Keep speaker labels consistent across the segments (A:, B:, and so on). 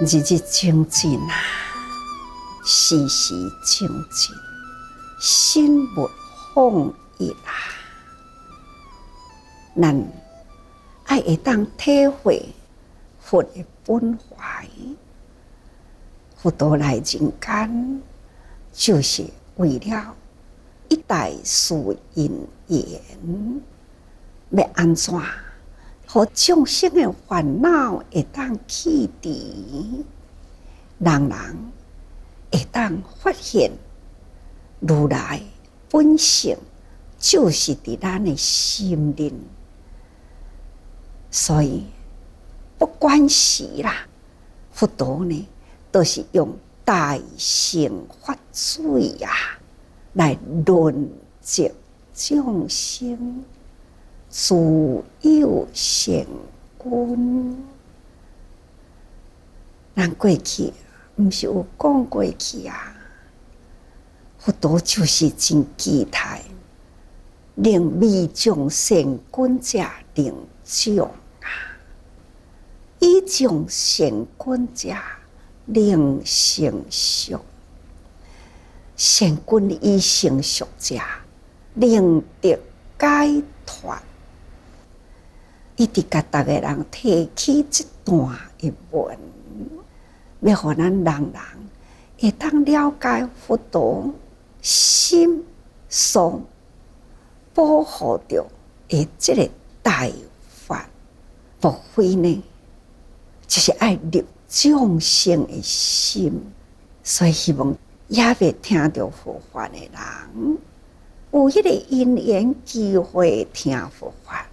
A: 日日精进啊，时时精进，心勿放逸啊。咱爱会当体会佛的本怀，佛陀来人间，就是为了一代事因缘，要安怎？互众生的烦恼会当去除，人人会当发现如来本性就是伫咱的心灵，所以不管时啦，佛陀呢都是用大乘法水啊来润泽众生。自有成君，咱过去毋是有讲过去啊？佛陀就是真期待，令未将成君者令将啊，已将成君者令成熟，成君已成熟者令得解脱。伊直甲逐个人提起这段的文，要互咱人人会当了解佛陀心所保护着的这个大法，莫非呢？就是爱入众生的心，所以希望也要听到佛法的人，有迄个因缘机会听佛法。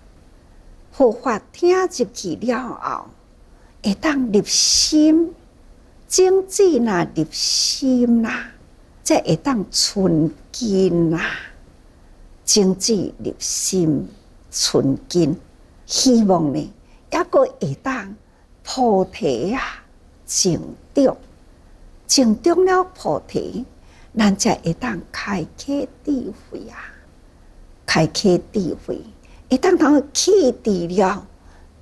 A: 佛法听入去了后，会当入心，种子若入心啦，才会当存根啦。种子入心，存根，希望呢，也个会当菩提啊，种着，种着了菩提，咱才会当开启智慧啊，开启智慧。会当通去除了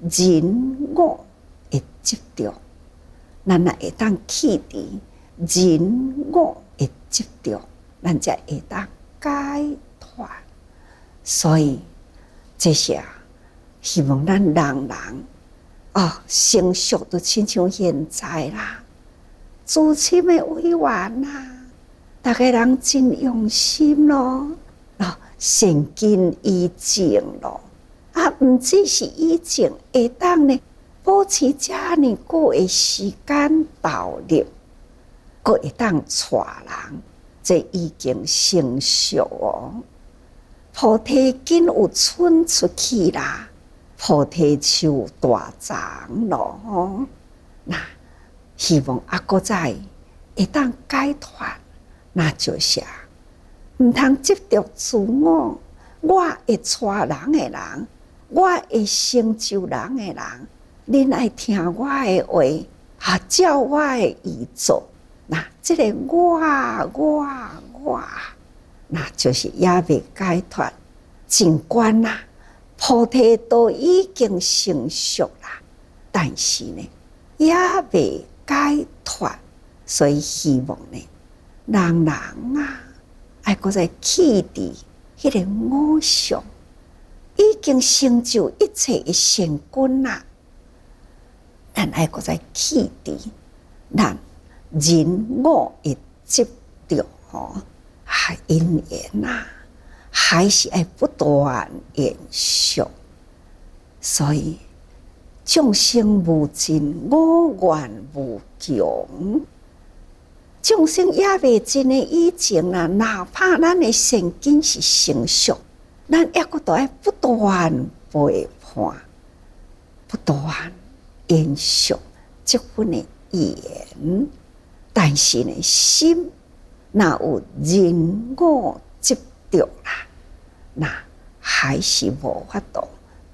A: 人我的执着，咱也会当去除人我的执着，咱才会当解脱。所以这些希望咱人人成熟都亲像现在啦，资深的委员啦，大家人真用心咯。善根已净咯，毋只是已净，会当呢保持遮尼久的时间投入，佫会当带人，这已经成熟哦。菩提根有伸出去啦，菩提树大长咯。那希望佫再会当解脱，那就是毋通执着自我，我会带人的人，我会成就人的人，恁爱听我的话，照我的意做。那这个我，那就是也未解脱。尽管啦，菩提都已经成熟啦，但是呢，也未解脱。所以希望呢，人人啊，爱搁再去除迄个我相，已经成就一切的成君啦。咱爱搁再去除咱人我的执着因缘啊，还是爱不断延续。所以众生无尽，我愿无穷。众生也未尽的以前啦，哪怕咱的善根是成熟，咱也搁都爱不断陪伴，不断延续这份的缘。但是呢，心若有人我执着啦，那还是无法度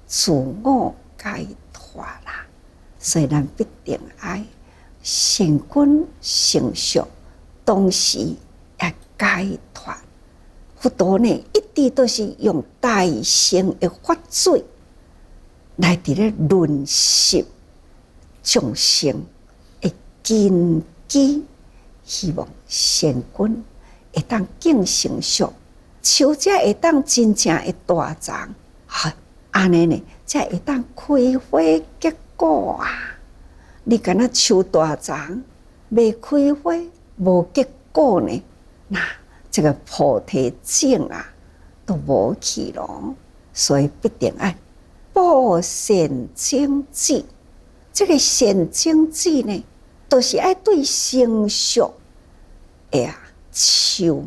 A: 自我解脱啦。所以咱必定爱善根成熟，同时也解脱。佛陀呢，一直都是用大乘的法水来伫咧润湿众生的根基，希望善根会当更成熟，树才会当真正会大长，安尼呢，才会当开花结果啊！你敢若树大长，未开花，无结果呢？那这个菩提种啊，都无去咯。所以必定爱布善种子。这个善种子呢，都是爱对成熟的树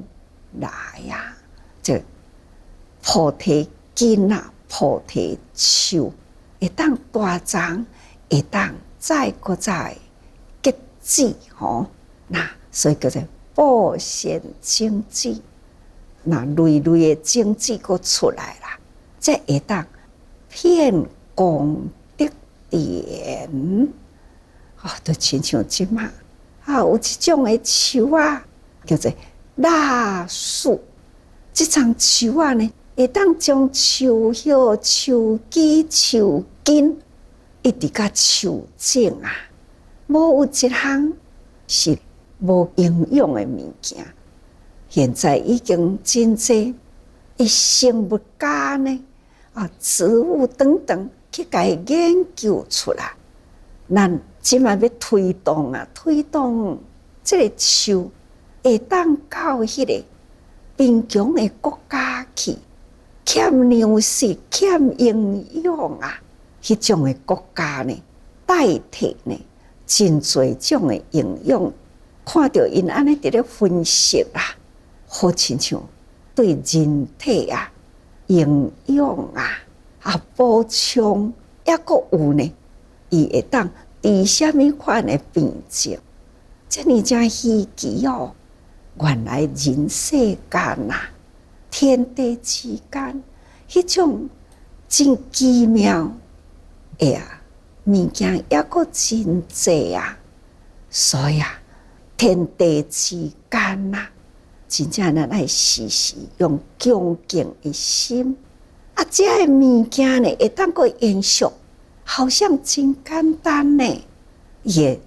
A: 来呀。这菩提根啊，菩提树会当大长，会当再结籽吼。那所以叫做布善种子。那累累的种子佫出来啦，才会当遍功德田。就亲像即马有一种的树啊，叫做蜡树。这种树啊呢，会当将树叶、树枝、树根一直到树种啊，无有一项是无营养的物件。现在已经真济生物家呢，植物等等去甲伊研究出来。咱即马要推动这个树会当到迄个贫穷的国家去，欠粮食、欠营养啊，迄种的国家呢，代替呢真侪种的营养。看到因安尼伫咧分析啦，好亲像对人体啊营养补充，抑佫有呢，伊会当治什么款的病症？这呢真稀奇哦！原来人世间天地之间，迄种真奇妙的物件抑佫真济啊！所以天地之间真正咱爱时时用恭敬的心这个物件呢，会当佫延续，好像真简单呢。也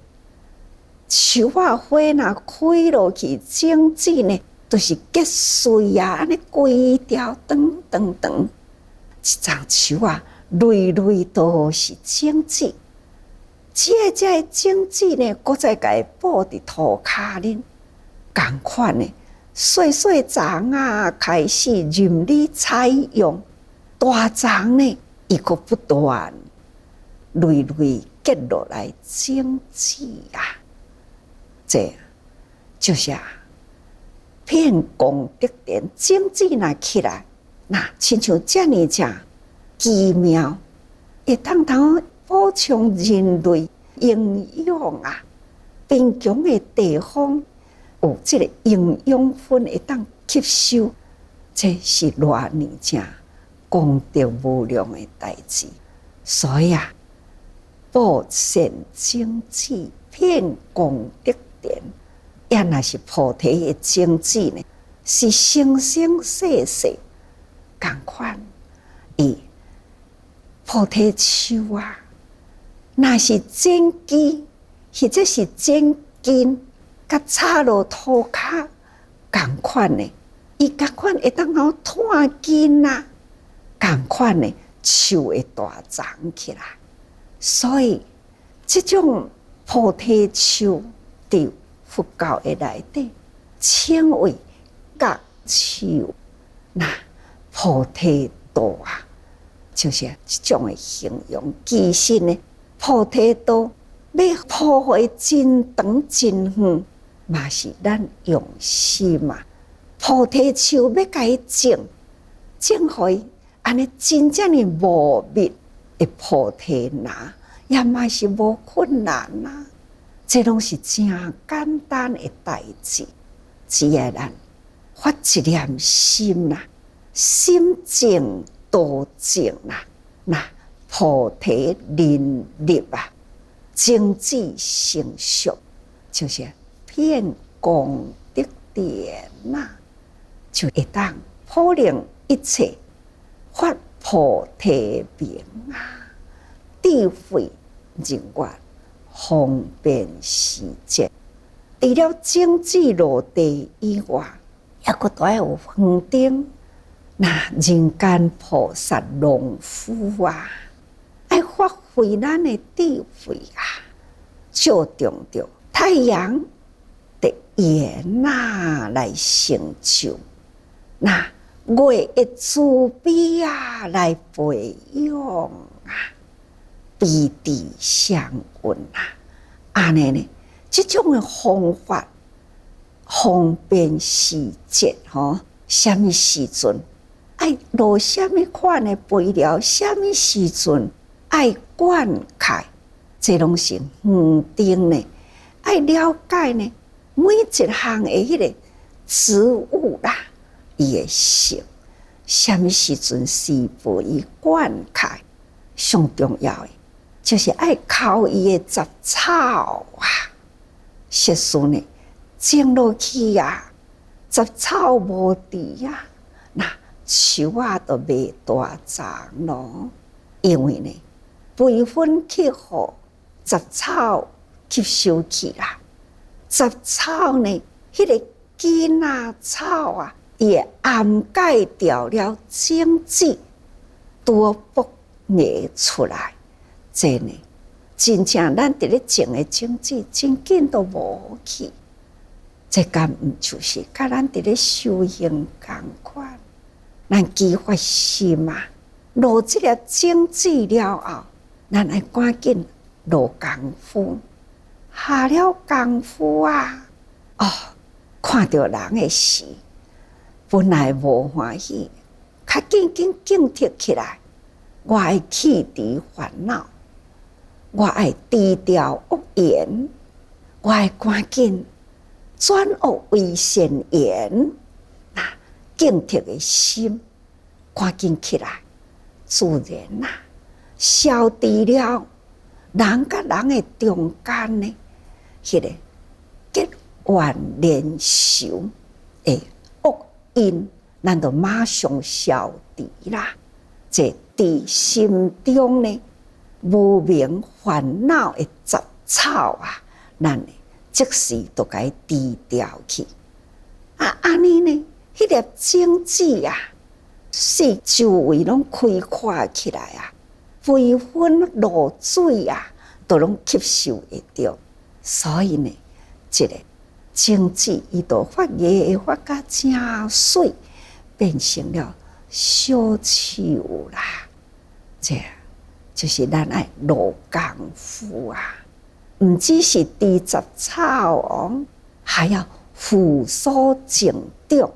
A: 树花花开落去，种子呢都是结穗安尼规条长长长，一丛树累累都是种子。这个种子呢，搁再甲伊布伫土骹呢，同款呢，细细丛开始任你采用，大丛呢，伊佫不断累累结落来种子这就是遍功德田。种子若起来，亲像遮尔奇妙，会当补充人类营养贫穷的地方有这个营养分会当吸收，这是偌尼正功德无量的代志。所以布善种子，遍功德田。也若是菩提的种子呢，是生生世世同款。菩提树若是种基，或者是种根，甲插落土骹同款呢，伊同款会当断根同款呢，树会大长起来。所以这种菩提树伫佛教的内底称为觉树，菩提道就是这种的形容。其实呢，菩提道要铺开真长真远，嘛是咱用心菩提树要甲伊种互伊安尼真正的无灭的菩提也嘛是无困难这拢是真简单的代志。只要咱发一念心心静道静菩提林立种子成熟，就是遍功德田就会当普令一切发菩提名智慧人愿方便时节。除了经济落地以外，还佫都要有园丁，那人间菩萨农夫啊，爱发挥咱的智慧啊，照中着太阳的炎来成就，那月的慈悲来培养啊，彼此相允啊，安尼呢？这种的方法方便时节什么时阵爱落什么款的肥料，什么时阵爱灌溉，这拢是园丁呢爱了解呢每一项的迄个植物啦，伊的性，什么时阵施肥伊灌溉，上重要的就是爱靠伊的杂草啊。实事呢，种落去啊，杂草无伫啊，那树都袂大长咯。因为呢，培粉去互杂草吸收去啦。杂草呢，迄个根草啊，伊会掩盖掉了种子，多剥芽出来，这呢。真正咱伫咧种的种子，真紧都无去。这敢毋就是甲咱伫咧修行共款？咱激发心啊，落这粒种子了后，咱爱赶紧落功夫，下了功夫啊，看到人的事，本来无欢喜，较紧紧警惕起来，我爱去除烦恼。我爱低调恶言，我爱赶紧转恶为善言，那警惕的心赶紧起来，自然消除了人甲人的中间呢，迄个结怨连仇的恶因，咱就马上消除啦。这伫心中呢。无明烦恼的杂草啊，咱呢即时都该低调去。安尼呢，迄粒种子啊，四周围拢开阔起来啊，培粉露水啊，都拢吸收会着。所以呢，这个种子伊都发芽发甲真水，变成了小树啦，这样。就是咱爱落功夫啊，毋只是除杂草哦，还要扶疏种种。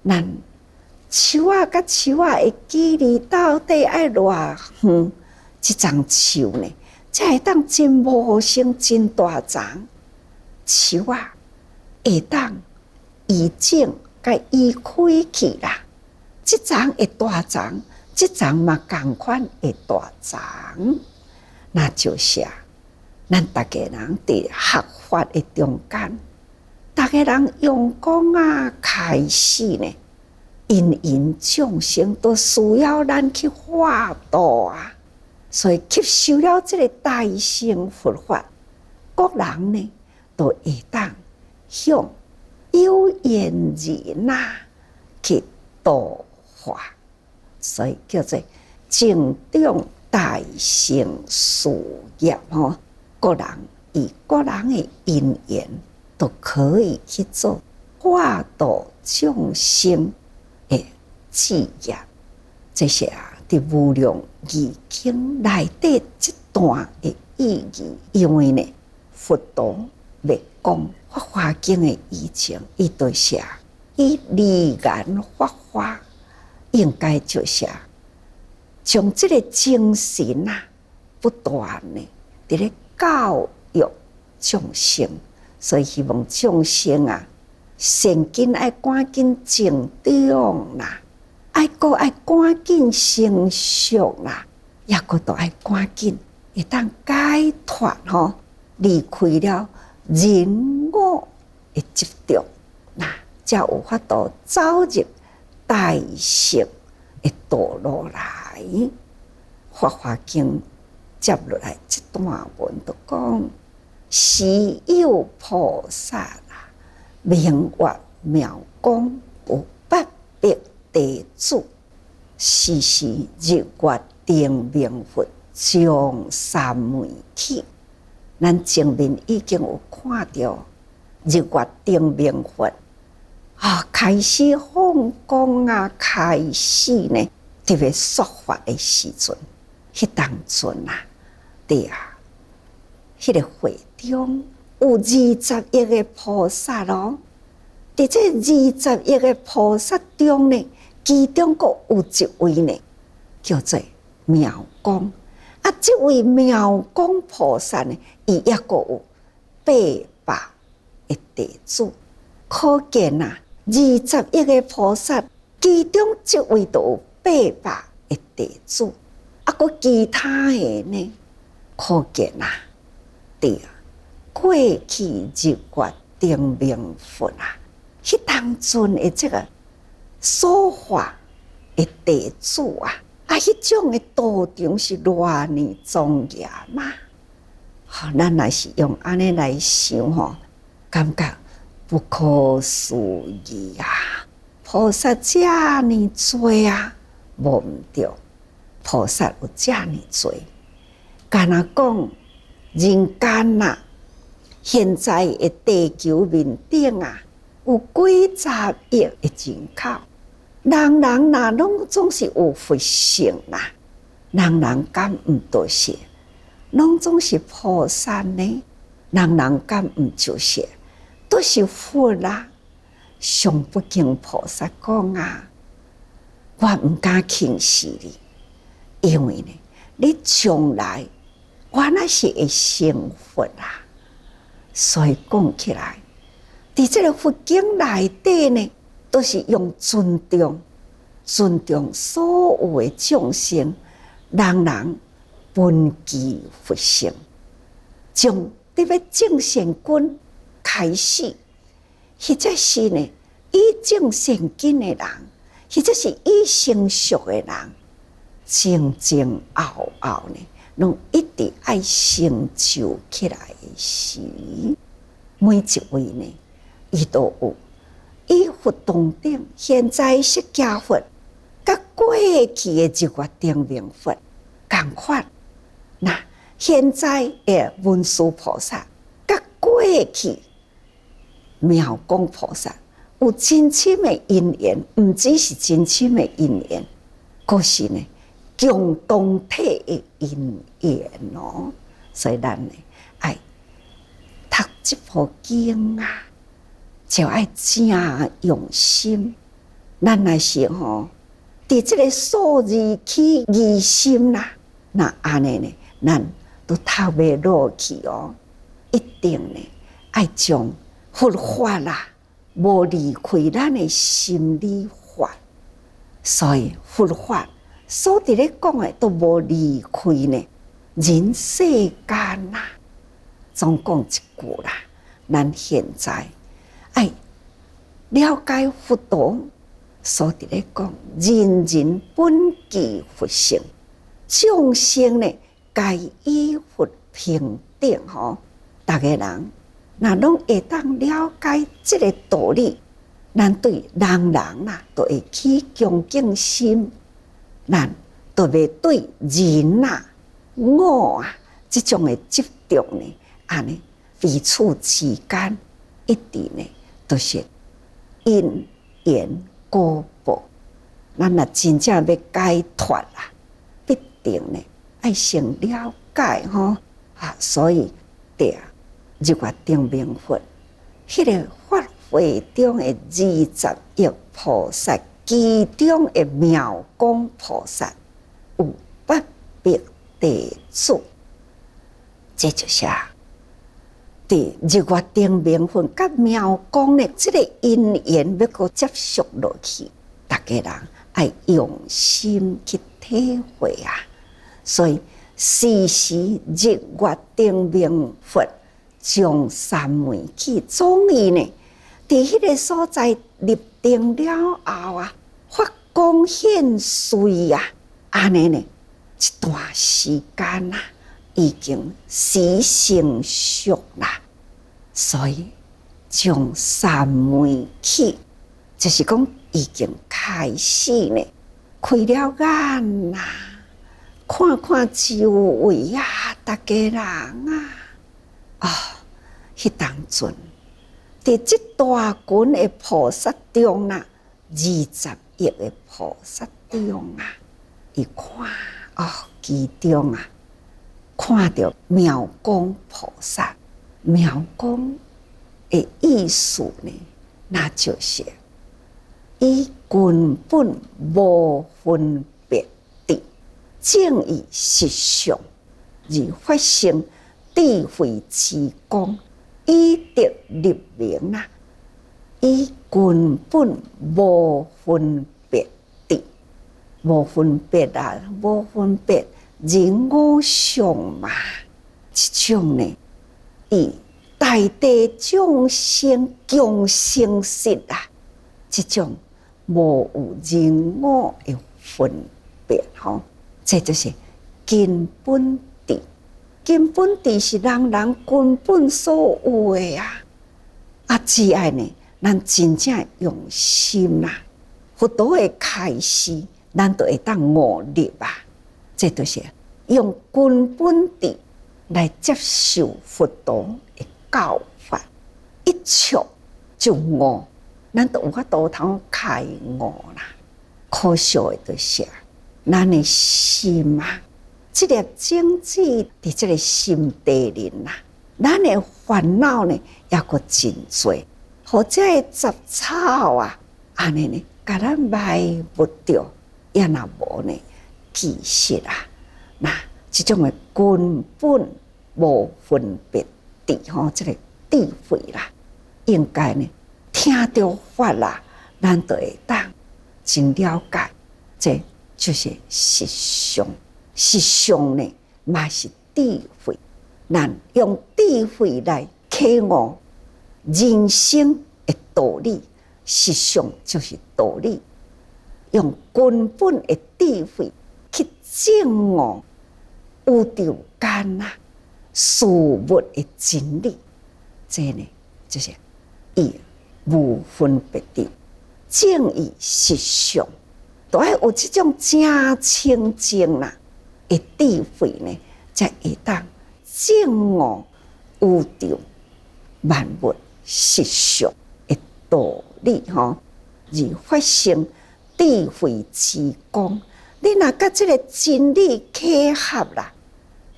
A: 咱树啊，甲树啊的距离到底爱偌远？这丛树呢，才会当真茂盛、真大丛。树啊，会当移种甲移开去啦，这丛会大丛。这丛嘛，共款会大丛，那就是咱大家人伫学法的中间，大家人用功开始呢，因众生都需要咱去化度啊，所以吸收了这个大乘佛法，各人呢都会当向有缘人去度化。所以叫做正中大乘事业个人以个人的因缘，都可以去做化度众生的事业。这些伫无量义经内底这段的意义，因为呢，佛陀未讲《法华经》的以前，伊就写以利言法华。应该就是将这个精神不断的伫咧教育众生，所以希望众生善根爱赶紧成长啦，爱赶紧成熟啦，也个都爱赶紧会当解脱离开了人我的执着，那才有法度走入大乘的道路来。《法华经》接落来这段文就讲：时有菩萨啊，明月妙光有八百地主，时时日月定明佛将三昧起。咱前面已经有看到日月定明佛开始放光啊，开始呢特别说法的时阵，迄当阵啊，对啊，迄个会中有20亿个菩萨咯。伫这20亿个菩萨中呢，其中阁有一位呢，叫做妙光。这位妙光菩萨呢，伊也阁有800个弟子，可见啊，20亿个菩萨，其中这位都有800个弟子，阁其他的呢，可见啊，对啊，过去日月定明佛啊，迄当阵的这个说法的弟子啊，迄种的道场是偌呢庄严嘛？咱若是用安尼来想感觉不可思议啊！菩萨遮呢多啊，无毋对，菩萨有遮呢多。敢若讲人间啊，现在的地球面顶啊，有几十亿的人口。人人哪拢总是有佛性啦，人人敢毋都是，拢总是菩萨呢？人人敢毋就是，都是佛啦。上不敬菩萨讲啊，我毋敢轻视你，因为呢，你将来我那是会成佛啦。所以讲起来，伫这个佛经内底呢，都是用尊重所有的众生，人人本具佛性，从你要正善根开始，或者是呢以正善根的人，或者是以成熟的人，前后后呢，拢一直爱成就起来时，每一位呢，伊都有。以佛当顶，现在释迦佛，甲过去的日月定明佛同款。那现在的文殊菩萨，甲过去妙光菩萨有真深的因缘，毋只是真深的因缘，阁是呢共同体的因缘咯。所以咱呢爱读这部经啊，就爱真用心，咱若是伫这个数字起疑心啦，那安尼呢，咱都透袂落去哦。一定呢，爱将佛法啦，无离开咱的心理法。所以佛法所伫咧讲的都无离开呢人世间啦。总讲一句啦，咱现在爱了解佛道，所伫咧讲，人人本具佛性，众生呢该与佛平等吼。逐个人若拢会当了解这个道理，咱对人啦都会起恭敬心，咱都袂对人我这种的执着呢，安尼彼此之间一直呢都是因缘果报。咱若真正要解脱啦，必定呢爱先了解吼所以对啊，日月定明佛迄个法会中的20亿菩萨，其中的妙光菩萨有800弟子，这就是伫日月定明佛甲妙光的这个因缘要搁接续落去，大家人爱用心去体会啊。所以时时日月定明佛将三昧起，总以呢，伫迄个所在立定了后发光现瑞安尼呢，一段时间已经时成熟啦，所以从三昧起，就是讲已经开始呢，开了眼啦，看看周围啊，大家人啊，迄当阵，伫这大群的菩萨中啊，20亿的菩萨中啊，伊看其中啊，看到妙光菩萨，妙光的意思呢，那就是伊根本无分别的，正义实相而发生智慧之光，以得立名啊！伊根本无分别的，无分别啊，无分别人我相嘛，这种呢，伊大地众生共生实啊，这种无有人我的分别吼，这就是根本地。根本地是人人根本所有的啊，只爱呢，咱真正用心啦，佛陀会开示，咱就会当悟入啊。这就是用根本地来接受佛陀的教法，一触就悟，咱就有法度通开悟啦。可惜的就是咱的心啊，这粒种子伫这个心地里呐，咱的烦恼呢也阁真多，或者杂草啊，安尼呢，甲咱埋不掉，也若无呢，其实啊，那这种的根本无分别的吼，这个智慧啦，应该呢，听到法啦，咱就会当真了解，这就是实相。实相呢，嘛是智慧。咱用智慧来启悟人生的道理，实相就是道理。用根本的智慧去证悟宇宙间啊事物的真理，这呢就是以无分别的正义实相，都要有这种正清净啦。智慧呢，才会当证悟宇宙万物实相的道理吼，而发生智慧之光。你若甲这个真理契合啦，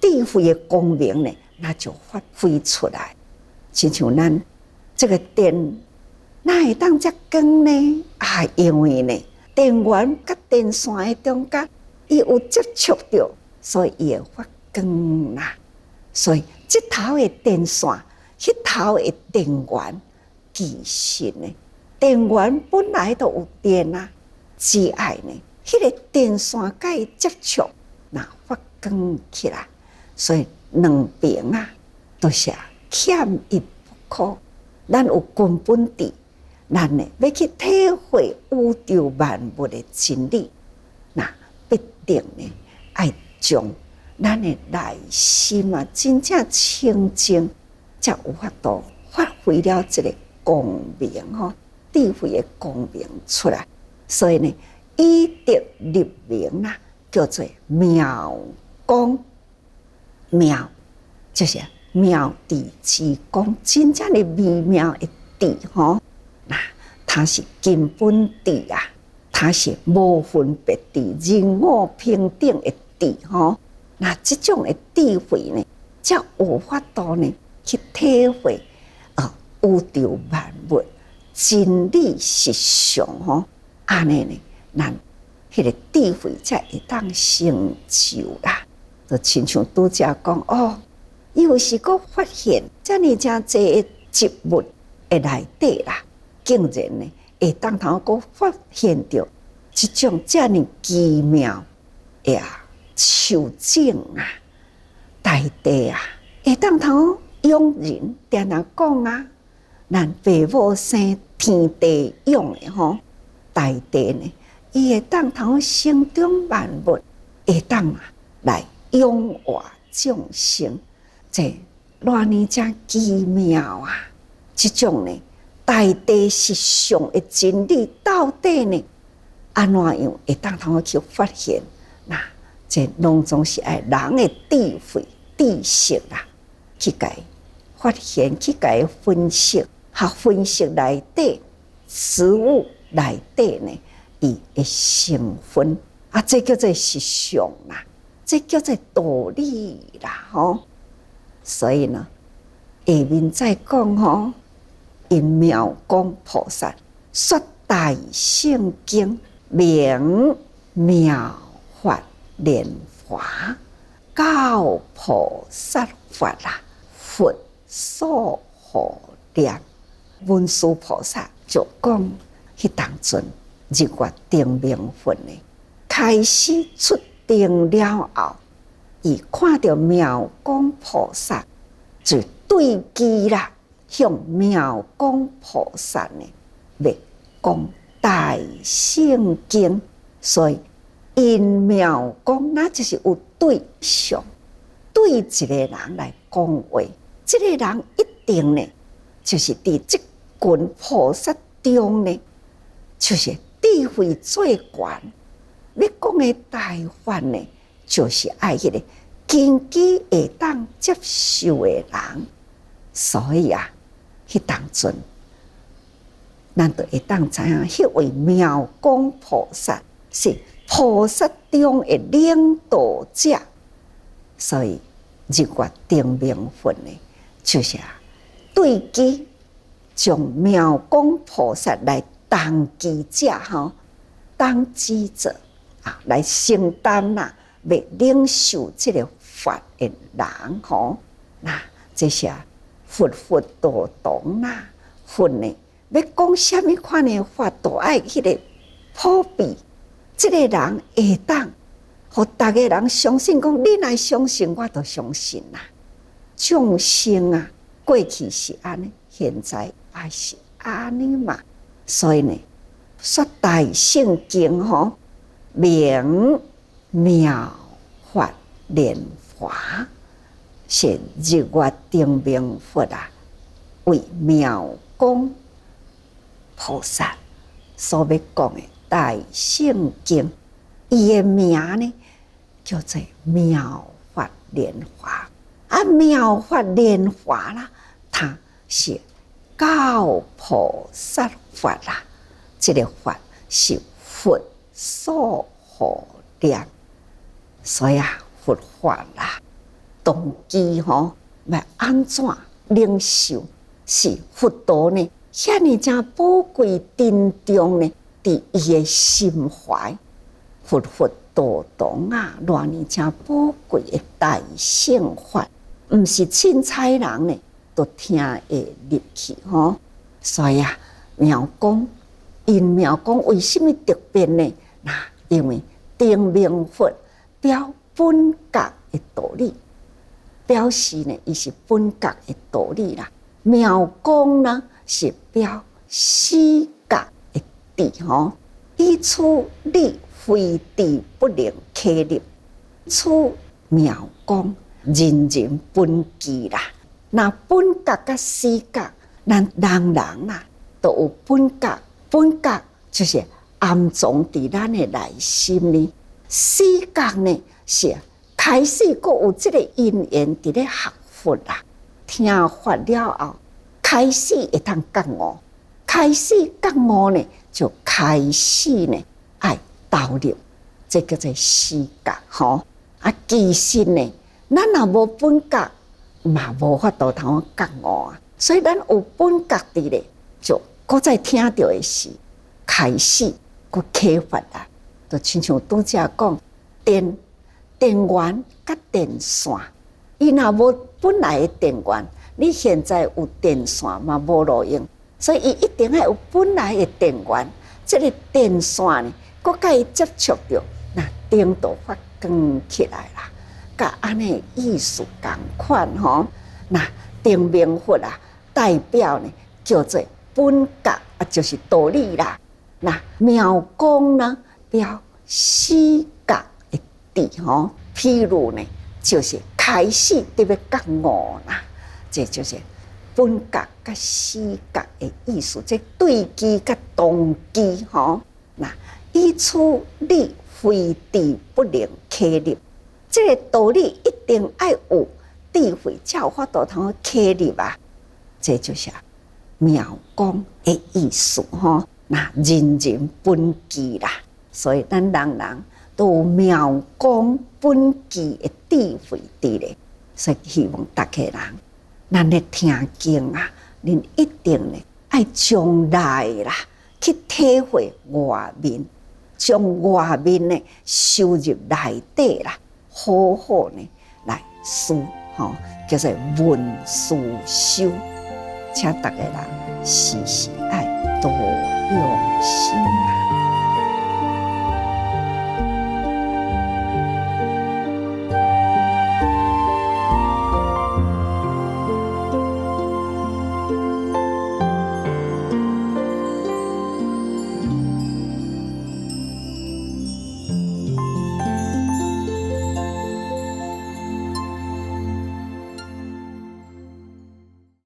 A: 智慧的光明呢，那就发挥出来。亲像咱这个电，哪会当遮光呢？因为呢，电源甲电线的中间，伊有接触到。所以伊会发光啦，所以这头的电线，迄头的电源，其实呢，电源本来就有电啊，只爱呢，迄个电线甲伊接触，那发光起来。所以两边啊，都是欠一不可。咱有根本地，咱呢要去体会宇宙万物的真理，那必定呢爱。将咱的内心啊，真正清净，才有法度发挥了这个光明吼，智慧的光明出来。所以呢，以得立名啦，叫做妙光。妙就是妙智之光，真正的微妙的智吼。那它是根本智啊，它是无分别智，人我平等的。吼，那这种的智慧呢，才有法度呢去体会宇宙万物真理实相吼，安尼呢，咱迄个智慧才会当成就啦。就亲像拄则讲有时佫发现遮尔真济的植物的内底啦，竟然呢会当头佫发现到这种遮尔奇妙呀。树种啊，大地啊，会当头养人，定定讲啊，咱父母生天地养的吼，大地呢，伊会当头生长万物，会当来养活众生，这偌尼遮奇妙啊！这种呢，大地实相的真理到底呢，安怎样会当通去发现？那这拢总是爱人的智慧、知识啦，去甲发现，去甲分析，分析内底事物内底呢，伊的成分啊，这叫做实相啦，这叫做道理啦，吼。所以呢，下面再讲吼，因妙光菩萨说大圣经，名妙法莲华，教菩萨法啦，佛所护念。文殊菩萨就讲，迄当阵日月定明分呢，开始出定了后，伊看到妙光菩萨，就对机啦，向妙光菩萨呢，要讲大圣经，所以因妙光那就是有对象，对一个人来讲话，这个人一定呢，就是伫这群菩萨中呢，就是智慧最悬。要讲的大法呢，就是爱迄个根基会当接受的人。所以啊，迄当阵，咱就会当知影，迄位妙光菩萨是菩萨中的领导者。所以日月定明分呢，就是对基将妙光菩萨来当机者吼，当机者啊，来承担啦，要领受这个法的人吼。那这些佛佛道堂啦，佛呢要讲什么款的法，都爱迄个普遍，这个人会当，互大家人相信讲，你若相信，我就相信啦。众生啊，过去是安尼，现在也是安尼嘛。所以呢，说大圣经吼，名妙法莲华，是日月定明佛啊，为妙光菩萨所要讲的大圣经，伊的名呢叫做妙法莲华。啊，妙法莲华啦，它是教菩萨法啦，这个法是佛所护念，所以啊，佛法啦，动机吼，要安怎领受，是佛道呢，遐尼正宝贵珍重呢，伫伊的心怀，佛道堂啊，偌尼正宝贵的大圣法，毋是凊彩人呢，都听会入去吼。所以啊，妙光因妙光为什么特别呢？那因为定明佛表本觉的道理，表示呢，伊是本觉的道理啦。妙光呢是表死觉的智吼，以此理非智不能克入，此妙光人人本具啦。那本觉甲死觉，咱人啦都有本觉，本觉就是暗藏伫咱的内心里。死觉呢是开始阁有这个因缘伫咧学佛啦，听法了后，开始会通觉悟，开始觉悟呢，就开始呢爱投入，这叫做死觉吼。啊，其实呢，咱若无本觉，嘛无法度通觉悟啊。所以咱有本觉伫咧，就搁再听到的是开始搁启发啦。就亲像拄则讲，电源甲电线，伊若无本来的电源，你现在有电线嘛无路用，所以伊一定要有本来的电源。这个电线呢，搁甲伊接触着，那电就发光起来啦。甲安尼意思共款吼，那定明佛啊，代表呢叫做本觉啊，就是道理啦。那妙光呢，表死觉的智吼，譬如呢，就是开始特别觉悟啦，这就是本觉甲死觉的意思，即对机甲动机吼。那以此理非智不能启入，这个道理一定要有智慧才有法度通启入啊。这就是妙光的意思吼。那人人本具啦，所以咱人人都有妙光本具的智慧伫咧，所以希望大家人，咱咧听经啊，恁一定咧爱将来啦去体会外面，将外面咧收入内底啦，好好呢来思吼，叫做闻思修，请大家人时时爱多用心啊。